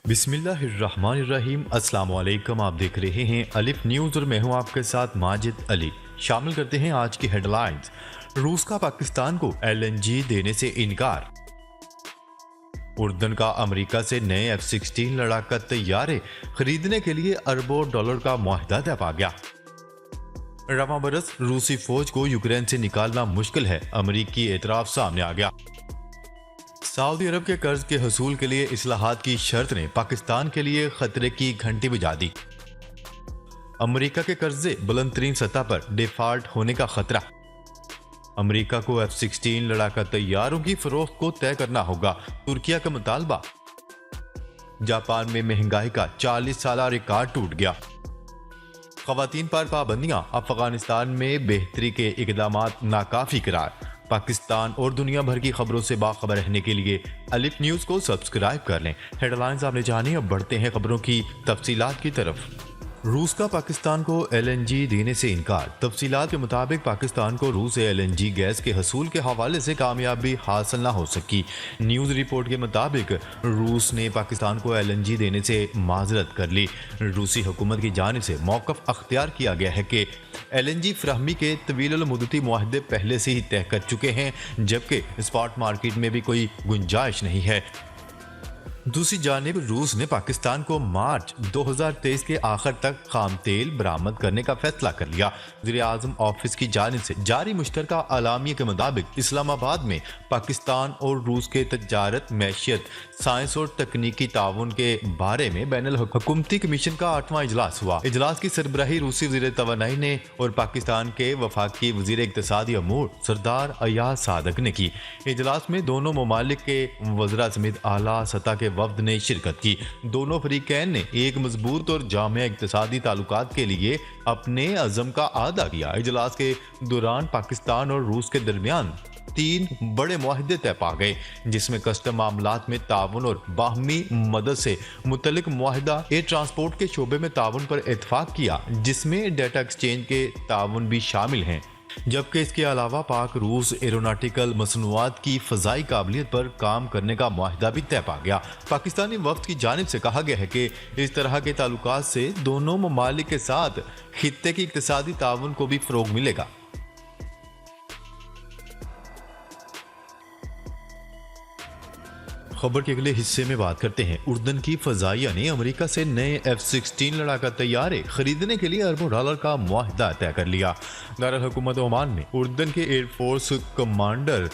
بسم اللہ الرحمن الرحیم۔ السلام علیکم، آپ دیکھ رہے ہیں الف نیوز اور میں ہوں آپ کے ساتھ ماجد علی۔ شامل کرتے ہیں آج کی ہیڈ لائنز۔ روس کا پاکستان کو LNG دینے سے انکار۔ اردن کا امریکہ سے نئے F-16 لڑاکا طیارے خریدنے کے لیے اربوں ڈالر کا معاہدہ طے پا گیا۔ رواں برس روسی فوج کو یوکرین سے نکالنا مشکل ہے، امریکی اعتراف سامنے آ گیا۔ سعودی عرب کے قرض کے حصول کے لیے اصلاحات کی شرط نے پاکستان کے لیے خطرے کی گھنٹی بجا دی۔ امریکہ کے قرضے بلند ترین سطح پر ڈیفالٹ ہونے کا خطرہ۔ امریکہ کو F-16 لڑاکا طیاروں کی فروخت کو طے کرنا ہوگا، ترکیہ کا مطالبہ۔ جاپان میں مہنگائی کا 40 سالہ ریکارڈ ٹوٹ گیا۔ خواتین پر پابندیاں افغانستان میں بہتری کے اقدامات ناکافی قرار۔ پاکستان اور دنیا بھر کی خبروں سے باخبر رہنے کے لیے الف نیوز کو سبسکرائب کر لیں۔ ہیڈ لائنز آپ نے جانی، اب بڑھتے ہیں خبروں کی تفصیلات کی طرف۔ روس کا پاکستان کو LNG دینے سے انکار۔ تفصیلات کے مطابق پاکستان کو روس سے LNG گیس کے حصول کے حوالے سے کامیابی حاصل نہ ہو سکی۔ نیوز رپورٹ کے مطابق روس نے پاکستان کو LNG دینے سے معذرت کر لی۔ روسی حکومت کی جانب سے موقف اختیار کیا گیا ہے کہ LNG فراہمی کے طویل المدتی معاہدے پہلے سے ہی طے کر چکے ہیں، جبکہ اسپاٹ مارکیٹ میں بھی کوئی گنجائش نہیں ہے۔ دوسری جانب روس نے پاکستان کو مارچ 2023 کے آخر تک خام تیل برآمد کرنے کا فیصلہ کر لیا۔ وزیر اعظم آفس کی جانب سے جاری مشترکہ اعلامیے کے مطابق اسلام آباد میں پاکستان اور روس کے تجارت، معیشت، سائنس اور تکنیکی تعاون کے بارے میں بین الحکومتی کمیشن کا 8واں اجلاس ہوا۔ اجلاس کی سربراہی روسی وزیر توانائی نے اور پاکستان کے وفاقی وزیر اقتصادی امور سردار ایاز صادق نے کی۔ اجلاس میں دونوں ممالک کے وزراء سمیت اعلیٰ سطح کے وفد نے شرکت کی۔ دونوں فریقین نے ایک مضبوط اور جامع اقتصادی تعلقات کے لیے اپنے عزم کا اعادہ کیا۔ اجلاس کے دوران پاکستان اور روس کے درمیان 3 بڑے معاہدے طے پا گئے، جس میں کسٹم معاملات میں تعاون اور باہمی مدد سے متعلق معاہدہ، ایئر ٹرانسپورٹ کے شعبے میں تعاون پر اتفاق کیا، جس میں ڈیٹا ایکسچینج کے تعاون بھی شامل ہیں، جبکہ اس کے علاوہ پاک روس ایروناٹیکل مصنوعات کی فضائی قابلیت پر کام کرنے کا معاہدہ بھی طے پا گیا۔ پاکستانی وفد کی جانب سے کہا گیا ہے کہ اس طرح کے تعلقات سے دونوں ممالک کے ساتھ خطے کی اقتصادی تعاون کو بھی فروغ ملے گا۔ خبر کے اگلے حصے میں بات کرتے ہیں۔ اردن کی فضائیہ نے امریکہ سے نئے F-16 لڑاکا طیارے خریدنے کے لیے اربوں ڈالر کا معاہدہ طے کر لیا۔ دارالحکومت عمان میں اردن کے air force commander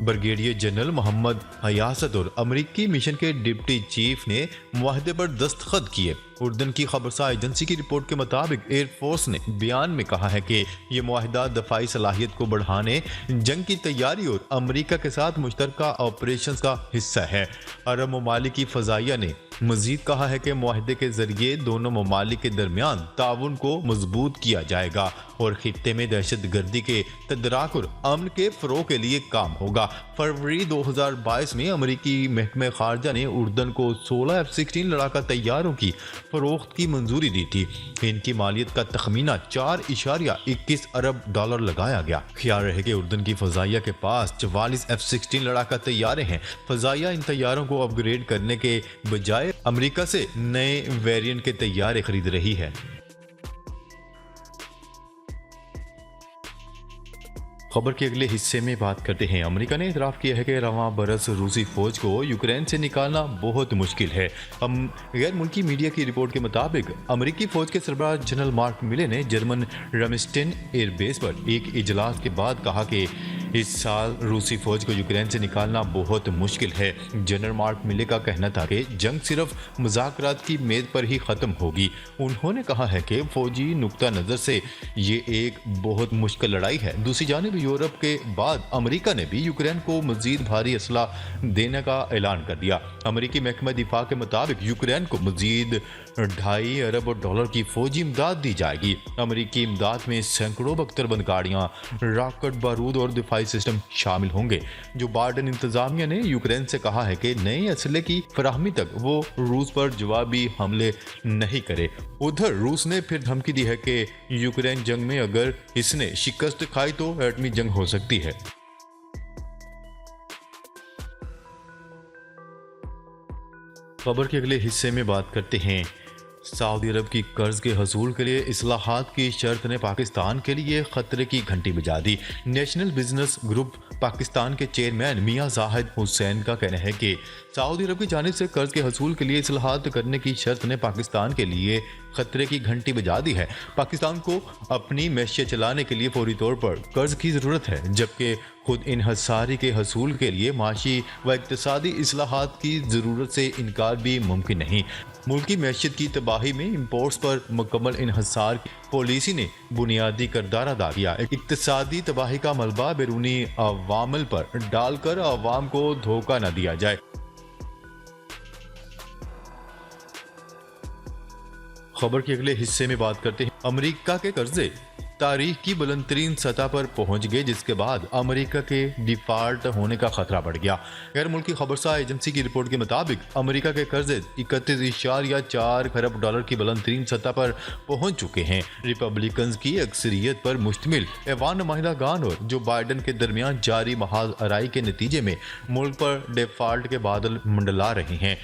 brigadier general Mohammad Hiyasat اور امریکی مشن کے ڈپٹی چیف نے معاہدے پر دستخط کیے۔ اردن کی خبرساز ایجنسی کی رپورٹ کے مطابق ایئر فورس نے بیان میں کہا ہے کہ یہ معاہدہ دفاعی صلاحیت کو بڑھانے، جنگ کی تیاری اور امریکہ کے ساتھ مشترکہ آپریشنز کا حصہ ہے۔ عرب ممالک کی فضائیہ نے مزید کہا ہے کہ معاہدے کے ذریعے دونوں ممالک کے درمیان تعاون کو مضبوط کیا جائے گا اور خطے میں دہشت گردی کے تدارک اور امن کے فروغ کے لیے کام ہوگا۔ فروری 2022 میں امریکی محکمہ خارجہ نے اردن کو 16 F-16 لڑاکا طیاروں کی فروخت کی منظوری دی تھی۔ ان کی مالیت کا تخمینہ 4.21 ارب ڈالر لگایا گیا۔ خیال رہے کہ اردن کی فضائیہ کے پاس 44 F-16 لڑاکا طیارے ہیں۔ فضائیہ ان طیاروں کو اپ گریڈ کرنے کے بجائے امریکہ سے نئے ویرینٹ کے طیارے خرید رہی ہے۔ خبر کے اگلے حصے میں بات کرتے ہیں۔ امریکہ نے اعتراف کیا ہے کہ رواں برس روسی فوج کو یوکرین سے نکالنا بہت مشکل ہے۔ غیر ملکی میڈیا کی رپورٹ کے مطابق امریکی فوج کے سربراہ جنرل مارک ملے نے جرمن رامسٹین ایئر بیس پر ایک اجلاس کے بعد کہا کہ اس سال روسی فوج کو یوکرین سے نکالنا بہت مشکل ہے۔ جنرل مارک ملے کا کہنا تھا کہ جنگ صرف مذاکرات کی میز پر ہی ختم ہوگی۔ انہوں نے کہا ہے کہ فوجی نقطہ نظر سے یہ ایک بہت مشکل لڑائی ہے۔ دوسری جانب یورپ کے بعد امریکہ نے بھی یوکرین کو مزید بھاری اسلحہ دینے کا اعلان کر دیا۔ امریکی محکمہ دفاع کے مطابق یوکرین کو مزید 2.5 ارب ڈالر کی فوجی امداد دی جائے گی۔ امریکی امداد میں سینکڑوں بختر بند گاڑیاں، راکٹ بارود اور دفاعی سسٹم شامل ہوں گے۔ جو بائیڈن انتظامیہ نے یوکرین سے کہا ہے کہ نئے اسلحے کی فراہمی تک وہ روس پر جوابی حملے نہیں کرے۔ ادھر روس نے پھر دھمکی دی ہے کہ یوکرین جنگ میں اگر اس نے شکست کھائی تو ایٹمی جنگ ہو سکتی ہے۔ खबर के अगले हिस्से में बात करते हैं सऊदी अरब की कर्ज के हसूल के लिए इस्लाहात की शर्त ने पाकिस्तान के लिए खतरे की घंटी बजा दी। नेशनल बिजनेस ग्रुप पाकिस्तान के चेयरमैन मियां जाहिद हुसैन का कहना है कि सऊदी अरब की जानिब से कर्ज के हसूल के लिए इस्लाहात करने की शर्त ने पाकिस्तान के लिए खतरे की घंटी बजा दी है। पाकिस्तान को अपनी मैशियत चलाने के लिए फौरी तौर पर कर्ज की ज़रूरत है, जबकि खुद इन्हसारी के हसूल के लिए माशी व इक्तसादी इस्लाहात की ज़रूरत से इनकार भी मुमकिन नहीं। मुल्की मैशियत की तबाही में इम्पोर्ट्स पर मुकम्मल इन्हसार की पॉलिसी ने बुनियादी किरदार अदा किया। इक्तसादी तबाही का मलबा बैरूनी अवामल पर डालकर अवाम को धोखा न दिया जाए। खबर के अगले हिस्से में बात करते हैं अमेरिका के कर्जे तारीख की बुलंदतरीन सतह पर पहुंच गए, जिसके बाद अमेरिका के डिफॉल्ट होने का खतरा बढ़ गया। गैर मुल्की खबरसार एजेंसी की रिपोर्ट के मुताबिक अमेरिका के कर्जे 31.4 खरब डॉलर की बुलंदतरीन सतह पर पहुंच चुके हैं। रिपब्लिकन की अक्सरियत पर मुश्तमिल ऐवान नुमाइंदगान और जो बाइडन के दरमियान जारी महाज आराई के नतीजे में मुल्क पर डिफॉल्ट के बादल मंडला रहे हैं।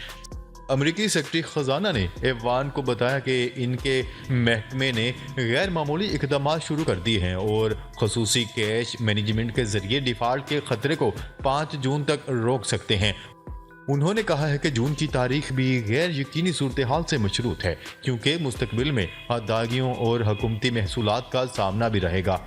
अमेरिकी सेक्रेटरी खजाना ने ऐवान को बताया कि इनके महकमे ने गैर मामूली इकदाम शुरू कर दिए हैं और खसूसी कैश मैनेजमेंट के जरिए डिफॉल्ट के खतरे को 5 जून तक रोक सकते हैं। उन्होंने कहा है कि जून की तारीख भी गैर यकीनी सूरत हाल से मशरूत है, क्योंकि मुस्तकबिल में अदायगियों और हुकूमती महसूलात का सामना भी रहेगा।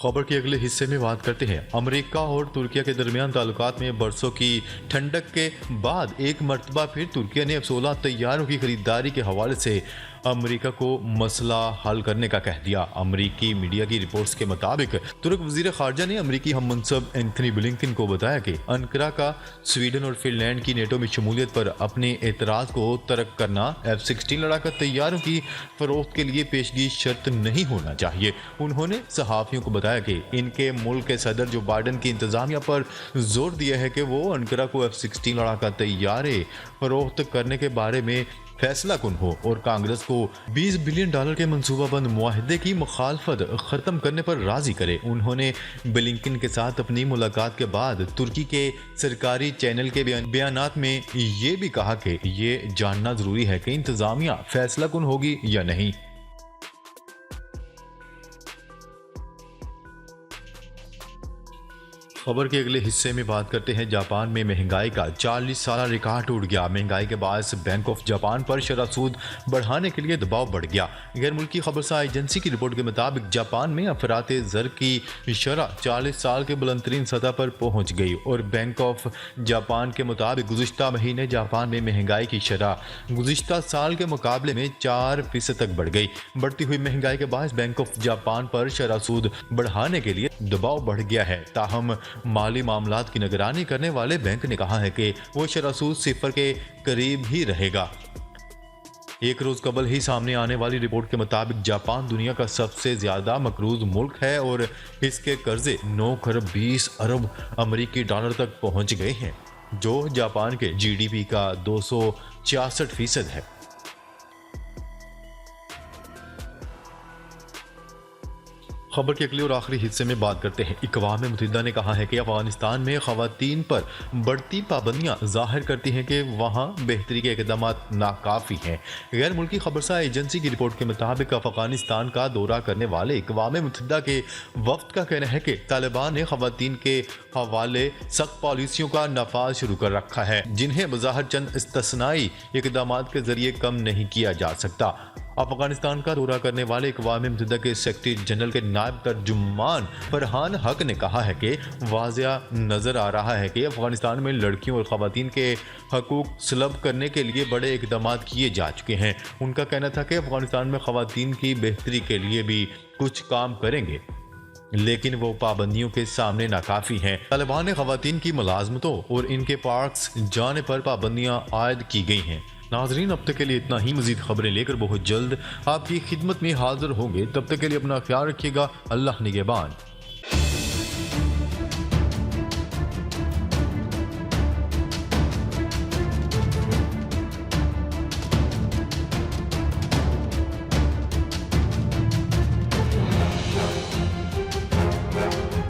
खबर के अगले हिस्से में बात करते हैं अमेरिका और तुर्किया के दरमियान ताल्लुकात में बरसों की ठंडक के बाद एक मरतबा फिर तुर्किया ने F-16 तैयारों की खरीदारी के हवाले से अमेरिका को मसला हल करने का कह दिया। अमेरिकी मीडिया की रिपोर्ट्स के मुताबिक तुर्क वजीर खारजा ने अमेरिकी हम मनसब एंथनी ब्लिंकन को बताया कि अंकारा का स्वीडन और फिनलैंड की नेटो में शमूलियत पर अपने एतराज़ को तर्क करना F-16 लड़ाका तैयारों की फरोख्त के लिए पेशगी शर्त नहीं होना चाहिए। उन्होंने सहाफ़ियों को बताया कि इनके मुल्क के सदर जो बाइडन की इंतजामिया पर जोर दिया है कि वो अंकारा को F-16 लड़ाका तैयारे फरोख्त करने के बारे में फैसला कुन हो और कांग्रेस को $20 बिलियन के मंसूबाबंद मुआहदे की मुखालफत ख़त्म करने पर राज़ी करे। उन्होंने ब्लिंकन के साथ अपनी मुलाकात के बाद तुर्की के सरकारी चैनल के बयानात में ये भी कहा कि ये जानना ज़रूरी है कि इंतज़ामिया फैसला कुन होगी या नहीं। खबर के अगले हिस्से में बात करते हैं जापान में महंगाई का 40 साला रिकॉर्ड टूट गया। महंगाई के बायस बैंक ऑफ जापान पर शरह सूद बढ़ाने के लिए दबाव बढ़ गया। गैर मुल्की खबरसार एजेंसी की रिपोर्ट के मुताबिक जापान में अफरात ज़र की शरह 40 साल के बुलंदतरीन सतह पर पहुंच गई और बैंक ऑफ जापान के मुताबिक गुज़िश्ता महीने जापान में महंगाई की शरह गुज़िश्ता साल के मुकाबले में 4% तक बढ़ गई। बढ़ती हुई महंगाई के बायस बैंक ऑफ जापान पर शरह सूद बढ़ाने के लिए दबाव बढ़ गया है। ताहम माली मामलात की निगरानी करने वाले बैंक ने कहा है कि वो शरह सूद सिफर के करीब ही रहेगा। एक रोज कबल ही सामने आने वाली रिपोर्ट के मुताबिक जापान दुनिया का सबसे ज्यादा मकरूज मुल्क है और इसके कर्जे 9 खरब 20 अरब अमेरिकी डॉलर तक पहुंच गए हैं, जो जापान के GDP का 266% है। खबर के अगले और आखिरी हिस्से में बात करते हैं अक़वाम मुत्तहिदा ने कहा है कि अफगानिस्तान में ख़वातीन पर बढ़ती पाबंदियां जाहिर करती हैं कि वहां बेहतरी के इक़दाम नाकाफ़ी हैं। गैर मुल्की खबरसार एजेंसी की रिपोर्ट के मुताबिक अफगानिस्तान का दौरा करने वाले अक़वाम मुत्तहिदा के वफ़द का कहना है कि तालिबान ने ख़वातीन के हवाले सख्त पॉलिसियों का नफाज शुरू कर रखा है, जिन्हें बज़ाहिर चंद इस्तस्नाई इक़दाम के जरिए कम नहीं किया जा सकता। अफगानिस्तान का दौरा करने वाले अक़वाम मुत्तहिदा के सेक्रेटरी जनरल के नायब तर्जुमान फरहान हक ने कहा है कि वाज़िया नज़र आ रहा है कि अफगानिस्तान में लड़कियों और ख़वातीन के हकूक़ सलब करने के लिए बड़े इक़दाम किए जा चुके हैं। उनका कहना था कि अफगानिस्तान में ख़वातीन की बेहतरी के लिए भी कुछ काम करेंगे, लेकिन वो पाबंदियों के सामने नाकाफ़ी हैं। तालिबान ने ख़वातीन की मुलाजमतों और इनके पार्क्स जाने पर पाबंदियाँ आयद की गई हैं। नाजरीन, अब तक के लिए इतना ही। मजीद खबरें लेकर बहुत जल्द आपकी खिदमत में हाजिर होंगे। तब तक के लिए अपना ख्याल रखिएगा। अल्लाह निगहबान।